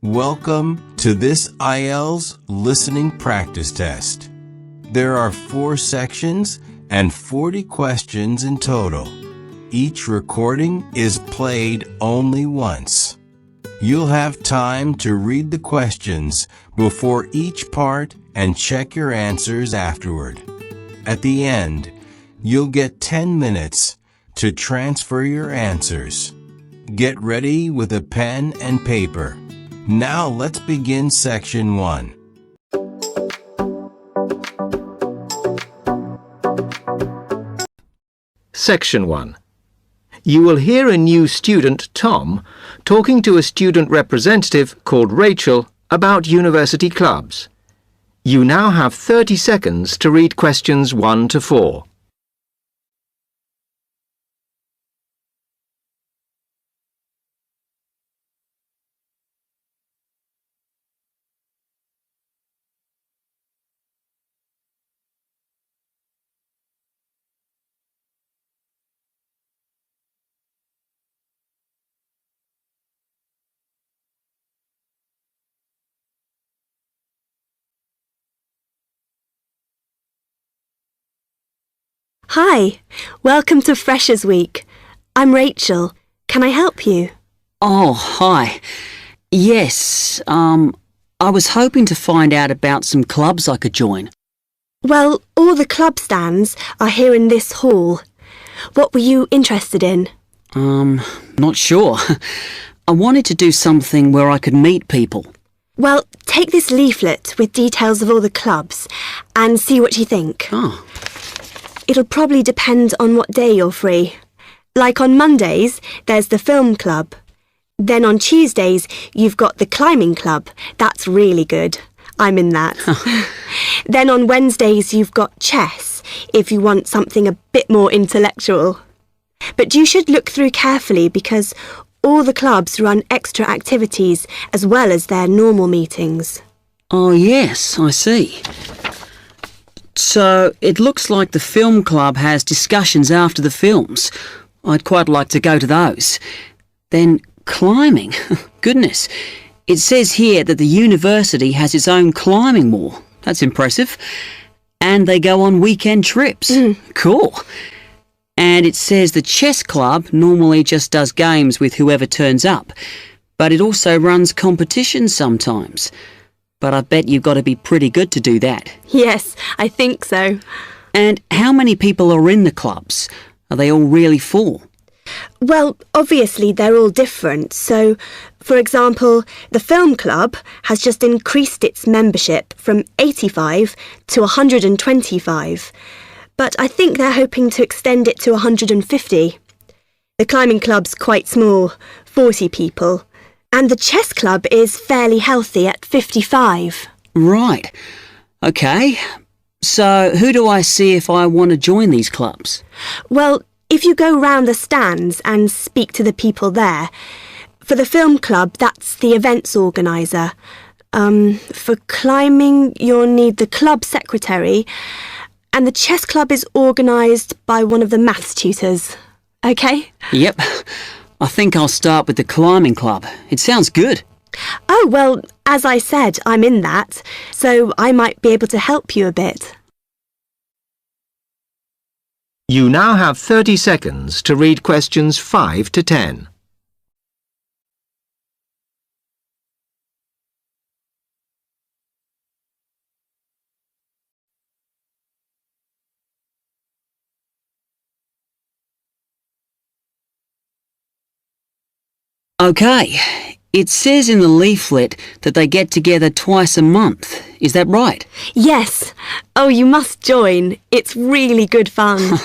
Welcome to this IELTS listening practice test. There are 4 sections and 40 questions in total. Each recording is played only once. You'll have time to read the questions before each part and check your answers afterward. At the end, you'll get 10 minutes to transfer your answers. Get ready with a pen and paper. Now let's begin section 1. Section 1. You will hear a new student, Tom, talking to a student representative called Rachel about university clubs. You now have 30 seconds to read questions 1 to 4. Hi, welcome to Freshers Week. I'm Rachel. Can I help you? Oh, hi. Yes, I was hoping to find out about some clubs I could join. Well, all the club stands are here in this hall. What were you interested in? Not sure. I wanted to do something where I could meet people. Well, take this leaflet with details of all the clubs and see what you think. Oh. It'll probably depend on what day you're free. Like on Mondays, there's the film club. Then on Tuesdays, you've got the climbing club. That's really good. I'm in that. Then on Wednesdays, you've got chess, if you want something a bit more intellectual. But you should look through carefully because all the clubs run extra activities as well as their normal meetings. Oh, yes, I see. So, it looks like the film club has discussions after the films. I'd quite like to go to those. Then, climbing. Goodness. It says here that the university has its own climbing wall. That's impressive. And they go on weekend trips. Cool. And it says the chess club normally just does games with whoever turns up. But it also runs competitions sometimes. But I bet you've got to be pretty good to do that. Yes, I think so. And how many people are in the clubs? Are they all really full? Well, obviously they're all different. So, for example, the film club has just increased its membership from 85 to 125. But I think they're hoping to extend it to 150. The climbing club's quite small, 40 people. And the chess club is fairly healthy at 55. Right. OK. So who do I see if I want to join these clubs? Well, if you go round the stands and speak to the people there, for the film club, that's the events organiser. For climbing, you'll need the club secretary, and the chess club is organised by one of the maths tutors. OK? Yep. I think I'll start with the climbing club. It sounds good. Oh, well, as I said, I'm in that, so I might be able to help you a bit. You now have 30 seconds to read questions 5 to 10. OK. It says in the leaflet that they get together twice a month. Is that right? Yes. Oh, you must join. It's really good fun.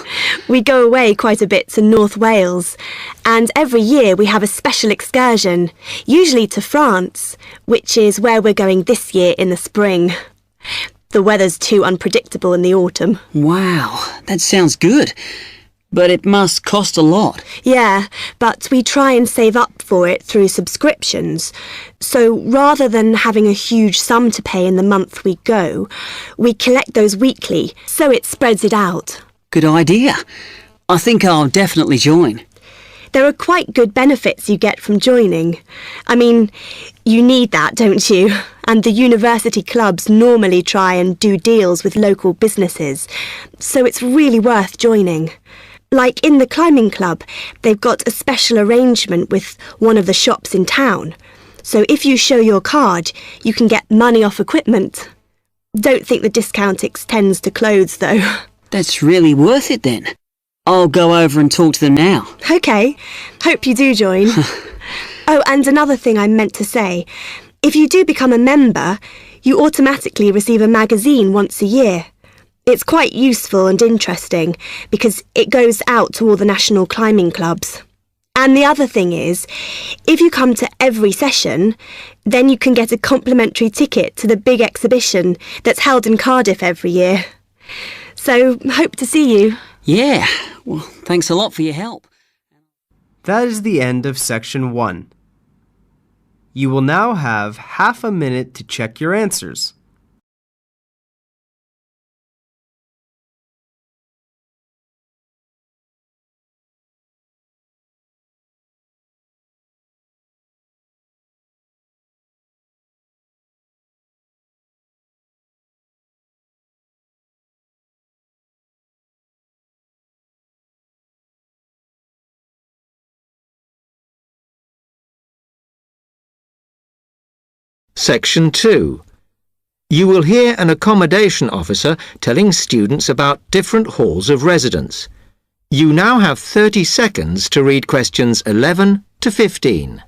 We go away quite a bit to North Wales, and every year we have a special excursion, usually to France, which is where we're going this year in the spring. The weather's too unpredictable in the autumn. Wow, that sounds good. But it must cost a lot. Yeah, but we try and save up for it through subscriptions. So rather than having a huge sum to pay in the month we go, we collect those weekly, so it spreads it out. Good idea. I think I'll definitely join. There are quite good benefits you get from joining. I mean, you need that, don't you? And the university clubs normally try and do deals with local businesses, so it's really worth joining. Like in the climbing club, they've got a special arrangement with one of the shops in town. So if you show your card, you can get money off equipment. Don't think the discount extends to clothes, though. That's really worth it then. I'll go over and talk to them now. OK. Hope you do join. Oh, and another thing I meant to say. If you do become a member, you automatically receive a magazine once a year. It's quite useful and interesting because it goes out to all the national climbing clubs. And the other thing is, if you come to every session, then you can get a complimentary ticket to the big exhibition that's held in Cardiff every year. So, hope to see you. Yeah, well, thanks a lot for your help. That is the end of section 1. You will now have half a minute to check your answers. Section 2. You will hear an accommodation officer telling students about different halls of residence. You now have 30 seconds to read questions 11 to 15.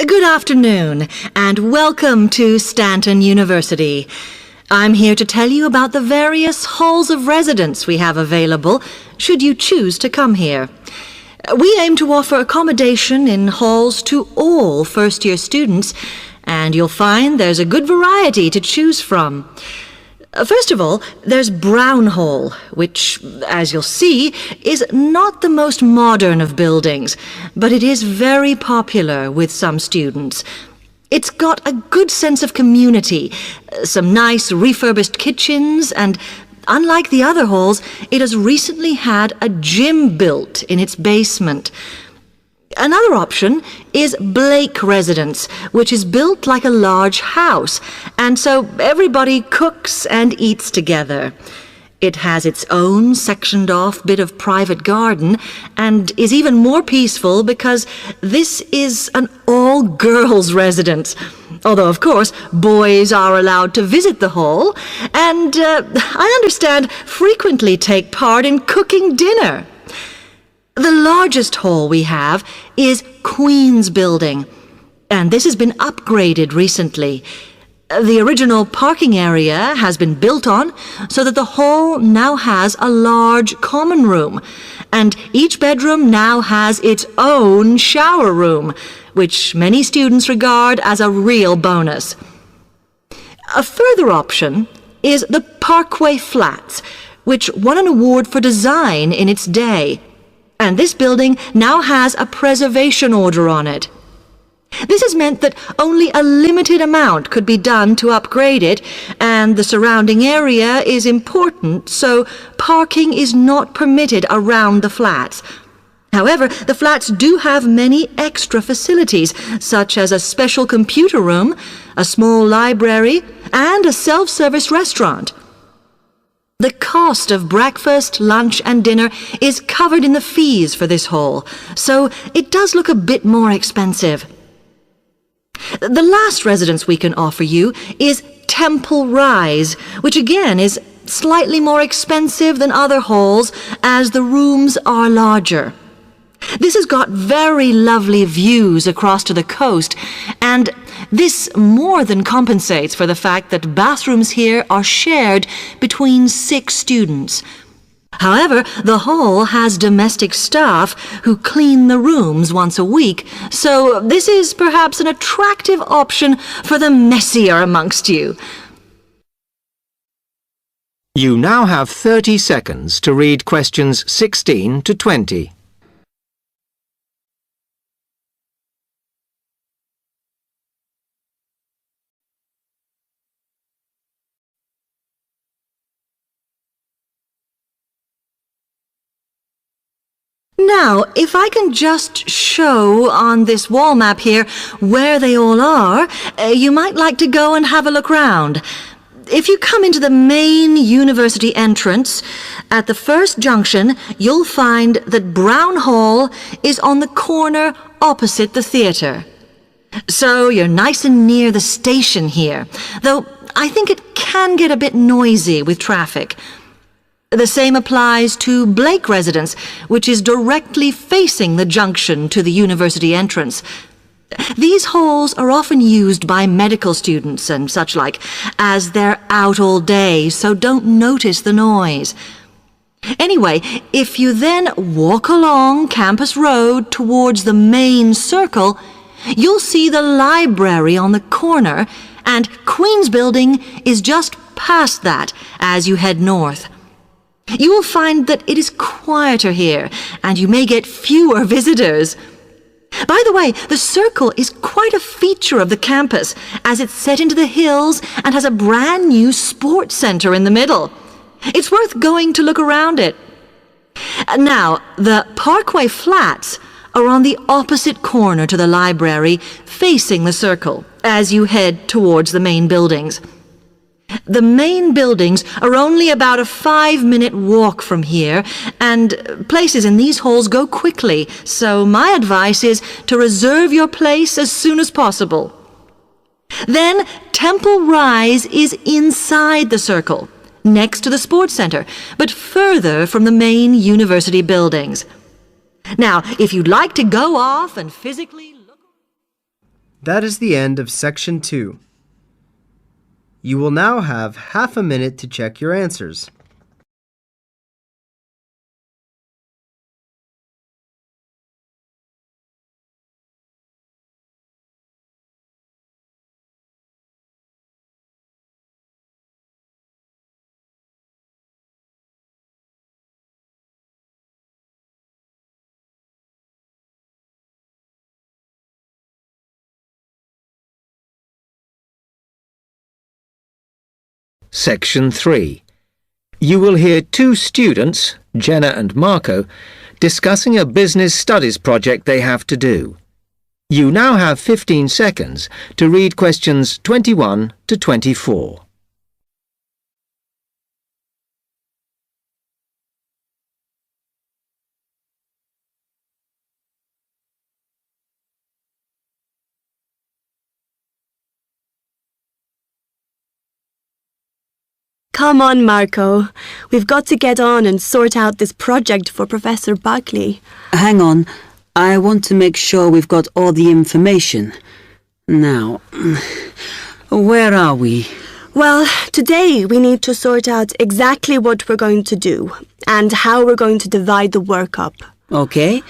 Good afternoon, and welcome to Stanton University. I'm here to tell you about the various halls of residence we have available, should you choose to come here. We aim to offer accommodation in halls to all first-year students, and you'll find there's a good variety to choose from. First of all, there's Brown Hall, which, as you'll see, is not the most modern of buildings, but it is very popular with some students. It's got a good sense of community, some nice refurbished kitchens, and unlike the other halls, it has recently had a gym built in its basement. Another option is Blake Residence, which is built like a large house, and so everybody cooks and eats together. It has its own sectioned-off bit of private garden and is even more peaceful because this is an all-girls residence. Although, of course, boys are allowed to visit the hall and, I understand, frequently take part in cooking dinner. The largest hall we have is Queen's Building, and this has been upgraded recently. The original parking area has been built on so that the hall now has a large common room, and each bedroom now has its own shower room, which many students regard as a real bonus. A further option is the Parkway Flats, which won an award for design in its day. And this building now has a preservation order on it. This has meant that only a limited amount could be done to upgrade it, and the surrounding area is important, so parking is not permitted around the flats. However, the flats do have many extra facilities, such as a special computer room, a small library, and a self-service restaurant. The cost of breakfast, lunch and dinner is covered in the fees for this hall, so it does look a bit more expensive. The last residence we can offer you is Temple Rise, which again is slightly more expensive than other halls as the rooms are larger. This has got very lovely views across to the coast, and this more than compensates for the fact that bathrooms here are shared between 6 students. However, the hall has domestic staff who clean the rooms once a week, so this is perhaps an attractive option for the messier amongst you. You now have 30 seconds to read questions 16 to 20. Now, if I can just show on this wall map here where they all are, you might like to go and have a look round. If you come into the main university entrance, at the first junction, you'll find that Brown Hall is on the corner opposite the theatre. So you're nice and near the station here, though I think it can get a bit noisy with traffic. The same applies to Blake Residence, which is directly facing the junction to the university entrance. These halls are often used by medical students and such like, as they're out all day, so don't notice the noise. Anyway, if you then walk along Campus Road towards the main circle, you'll see the library on the corner, and Queen's Building is just past that as you head north. You will find that it is quieter here, and you may get fewer visitors. By the way, the circle is quite a feature of the campus, as it's set into the hills and has a brand new sports center in the middle. It's worth going to look around it. Now, the Parkway Flats are on the opposite corner to the library, facing the circle, as you head towards the main buildings. The main buildings are only about a 5-minute walk from here, and places in these halls go quickly, so my advice is to reserve your place as soon as possible. Then Temple Rise is inside the circle, next to the sports center, but further from the main university buildings. Now, if you'd like to go off and physically look... That is the end of section 2. You will now have half a minute to check your answers. Section 3. You will hear two students, Jenna and Marco, discussing a business studies project they have to do. You now have 15 seconds to read questions 21 to 24. Come on, Marco. We've got to get on and sort out this project for Professor Buckley. Hang on. I want to make sure we've got all the information. Now, where are we? Well, today we need to sort out exactly what we're going to do and how we're going to divide the work up. Okay.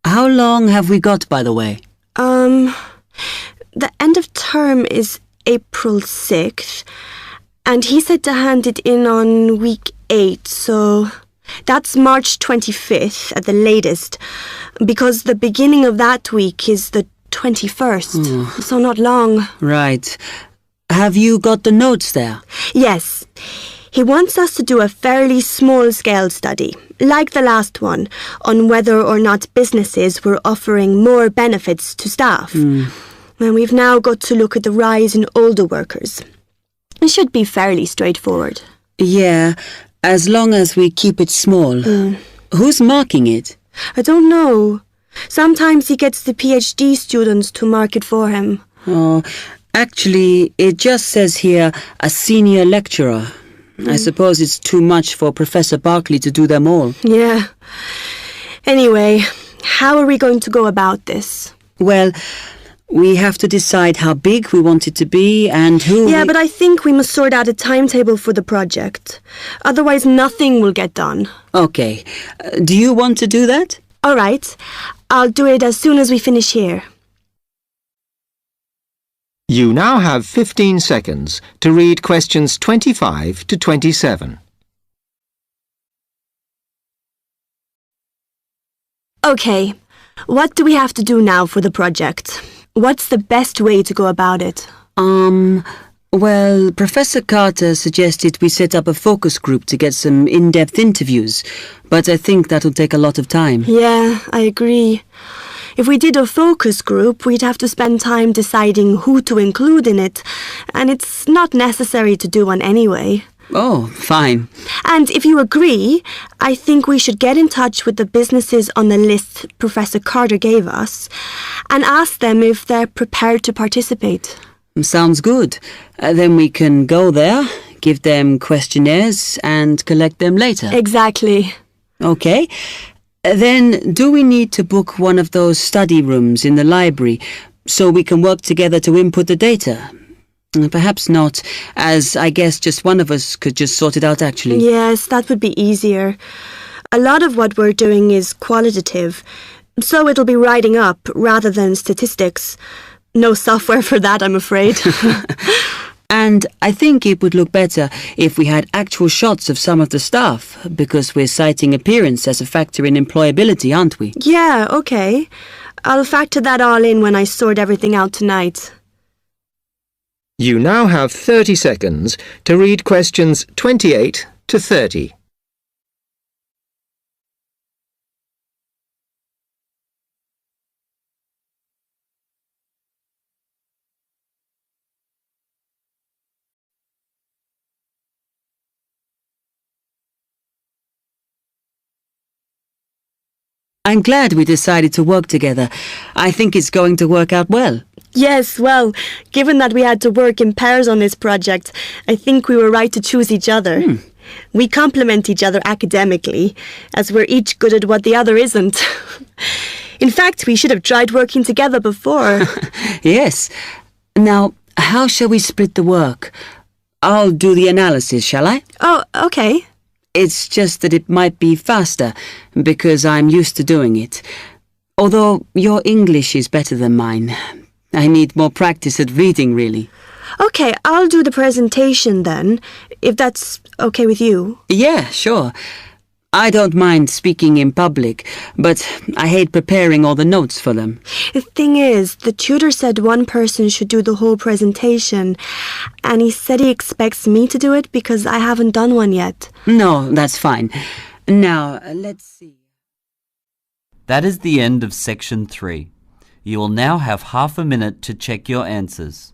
How long have we got, by the way? The end of term is April 6th. And he said to hand it in on week 8, so that's March 25th at the latest, because the beginning of that week is the 21st, so not long. Right. Have you got the notes there? Yes. He wants us to do a fairly small-scale study, like the last one, on whether or not businesses were offering more benefits to staff. And we've now got to look at the rise in older workers. It should be fairly straightforward. Yeah, as long as we keep it small. Who's marking it? I don't know. Sometimes he gets the PhD students to mark it for him. Oh, actually, it just says here, a senior lecturer. I suppose it's too much for Professor Barclay to do them all. Yeah. Anyway, how are we going to go about this? Well, We have to decide how big we want it to be and who. Yeah, but I think we must sort out a timetable for the project. Otherwise, nothing will get done. Okay. Do you want to do that? All right. I'll do it as soon as we finish here. You now have 15 seconds to read questions 25 to 27. Okay. What do we have to do now for the project? What's the best way to go about it? Well, Professor Carter suggested we set up a focus group to get some in-depth interviews, but I think that'll take a lot of time. Yeah, I agree. If we did a focus group, we'd have to spend time deciding who to include in it, and it's not necessary to do one anyway. Oh, fine. And if you agree, I think we should get in touch with the businesses on the list Professor Carter gave us and ask them if they're prepared to participate. Sounds good. Then we can go there, give them questionnaires and collect them later. Exactly. Okay. Then do we need to book one of those study rooms in the library so we can work together to input the data? Perhaps not, as I guess just one of us could just sort it out actually. Yes, that would be easier. A lot of what we're doing is qualitative, so it'll be writing up rather than statistics. No software for that, I'm afraid. And I think it would look better if we had actual shots of some of the staff, because we're citing appearance as a factor in employability, aren't we? Yeah, okay. I'll factor that all in when I sort everything out tonight. You now have 30 seconds to read questions 28 to 30. I'm glad we decided to work together. I think it's going to work out well. Yes, well, given that we had to work in pairs on this project, I think we were right to choose each other. We complement each other academically, as we're each good at what the other isn't. In fact, we should have tried working together before. Yes. Now, how shall we split the work? I'll do the analysis, shall I? Oh, okay. It's just that it might be faster, because I'm used to doing it. Although your English is better than mine. I need more practice at reading, really. Okay, I'll do the presentation then, if that's okay with you. Yeah, sure. I don't mind speaking in public, but I hate preparing all the notes for them. The thing is, the tutor said one person should do the whole presentation, and he said he expects me to do it because I haven't done one yet. No, that's fine. Now, let's see. That is the end of section 3. You will now have half a minute to check your answers.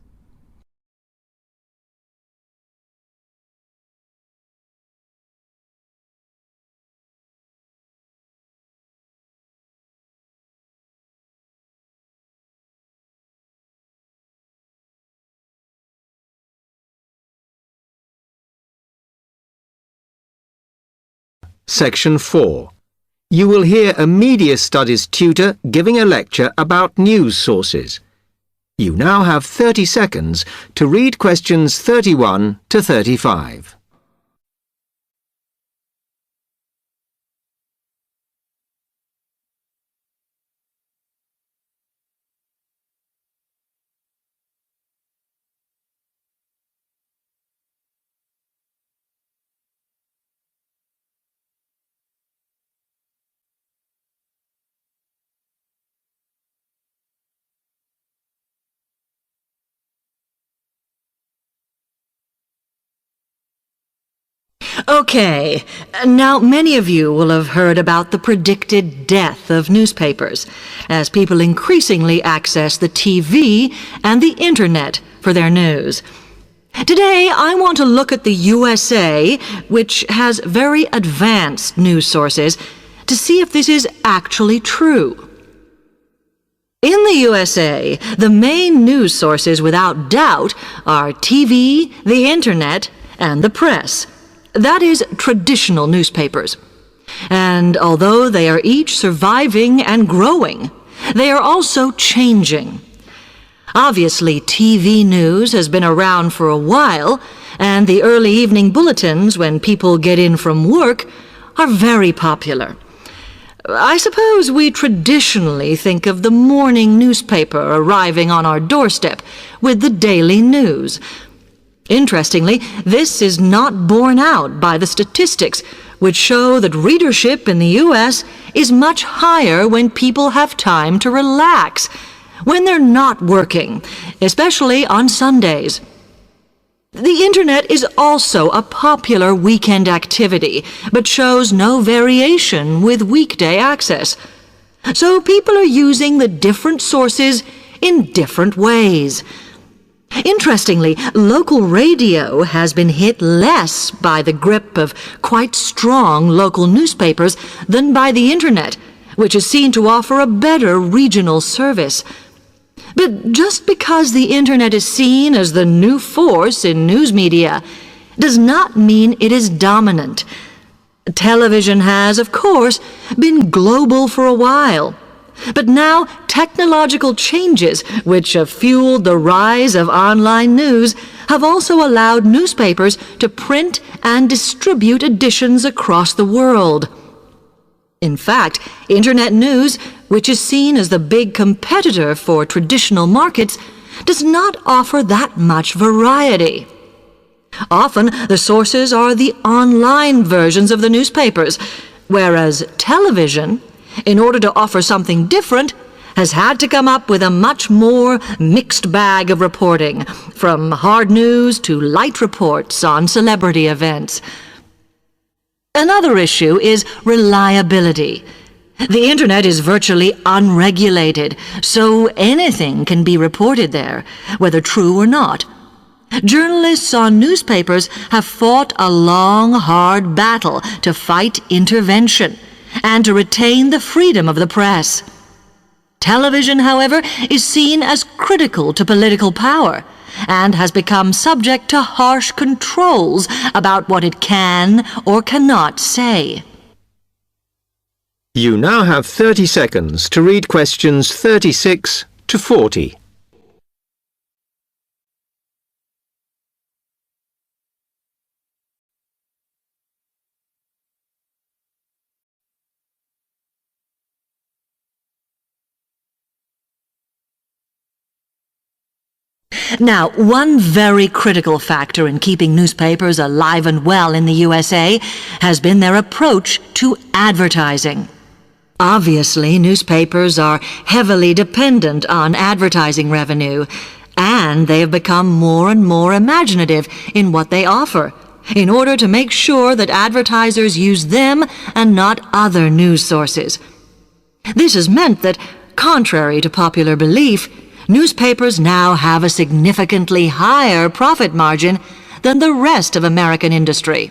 Section 4. You will hear a media studies tutor giving a lecture about news sources. You now have 30 seconds to read questions 31 to 35. Okay, now many of you will have heard about the predicted death of newspapers, as people increasingly access the TV and the internet for their news. Today, I want to look at the USA, which has very advanced news sources, to see if this is actually true. In the USA, the main news sources without doubt are TV, the internet, and the press. That is, traditional newspapers. And although they are each surviving and growing, they are also changing. Obviously, TV news has been around for a while, and the early evening bulletins when people get in from work are very popular. I suppose we traditionally think of the morning newspaper arriving on our doorstep with the daily news. Interestingly, this is not borne out by the statistics, which show that readership in the U.S. is much higher when people have time to relax, when they're not working, especially on Sundays. The Internet is also a popular weekend activity, but shows no variation with weekday access. So people are using the different sources in different ways. Interestingly, local radio has been hit less by the grip of quite strong local newspapers than by the Internet, which is seen to offer a better regional service. But just because the Internet is seen as the new force in news media does not mean it is dominant. Television has, of course, been global for a while. But now technological changes, which have fueled the rise of online news, have also allowed newspapers to print and distribute editions across the world. In fact, Internet news, which is seen as the big competitor for traditional markets, does not offer that much variety. Often, the sources are the online versions of the newspapers, whereas television, in order to offer something different, has had to come up with a much more mixed bag of reporting, from hard news to light reports on celebrity events. Another issue is reliability. The Internet is virtually unregulated, so anything can be reported there, whether true or not. Journalists on newspapers have fought a long, hard battle to fight intervention and to retain the freedom of the press. Television, however, is seen as critical to political power and has become subject to harsh controls about what it can or cannot say. You now have 30 seconds to read questions 36 to 40. Now, one very critical factor in keeping newspapers alive and well in the USA has been their approach to advertising. Obviously, newspapers are heavily dependent on advertising revenue, and they have become more and more imaginative in what they offer, in order to make sure that advertisers use them and not other news sources. This has meant that, contrary to popular belief, newspapers now have a significantly higher profit margin than the rest of American industry.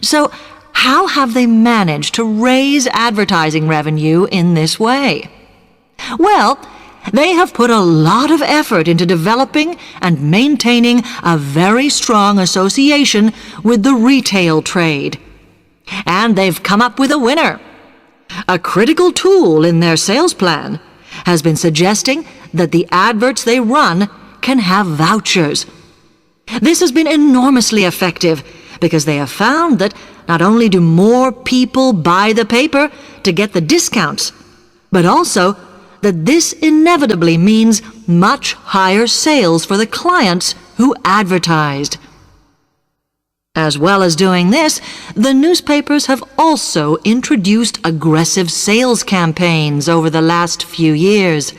So, how have they managed to raise advertising revenue in this way? Well, they have put a lot of effort into developing and maintaining a very strong association with the retail trade. And they've come up with a winner. A critical tool in their sales plan has been suggesting that the adverts they run can have vouchers. This has been enormously effective because they have found that not only do more people buy the paper to get the discounts, but also that this inevitably means much higher sales for the clients who advertised. As well as doing this, the newspapers have also introduced aggressive sales campaigns over the last few years.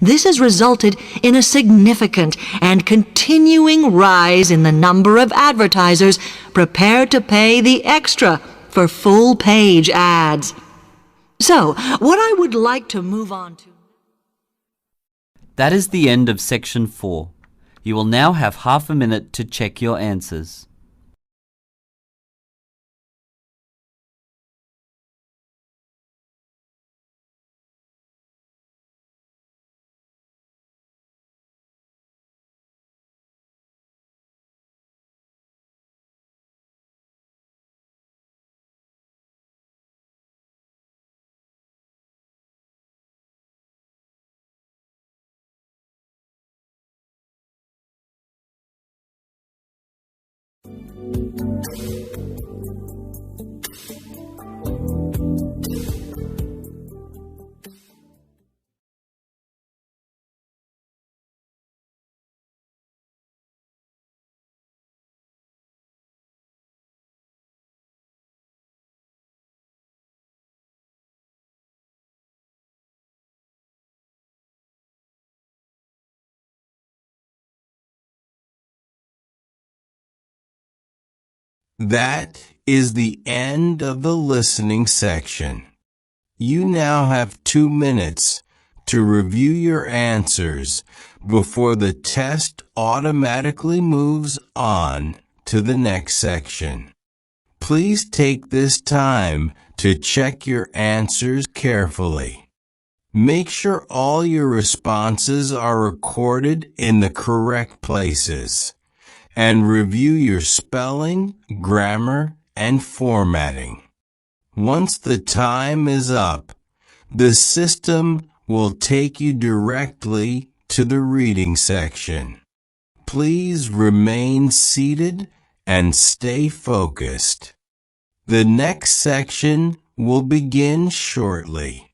This has resulted in a significant and continuing rise in the number of advertisers prepared to pay the extra for full-page ads. So, what I would like to move on to... That is the end of section 4. You will now have half a minute to check your answers. That is the end of the listening section. You now have 2 minutes to review your answers before the test automatically moves on to the next section. Please take this time to check your answers carefully. Make sure all your responses are recorded in the correct places, and review your spelling, grammar, and formatting. Once the time is up, the system will take you directly to the reading section. Please remain seated and stay focused. The next section will begin shortly.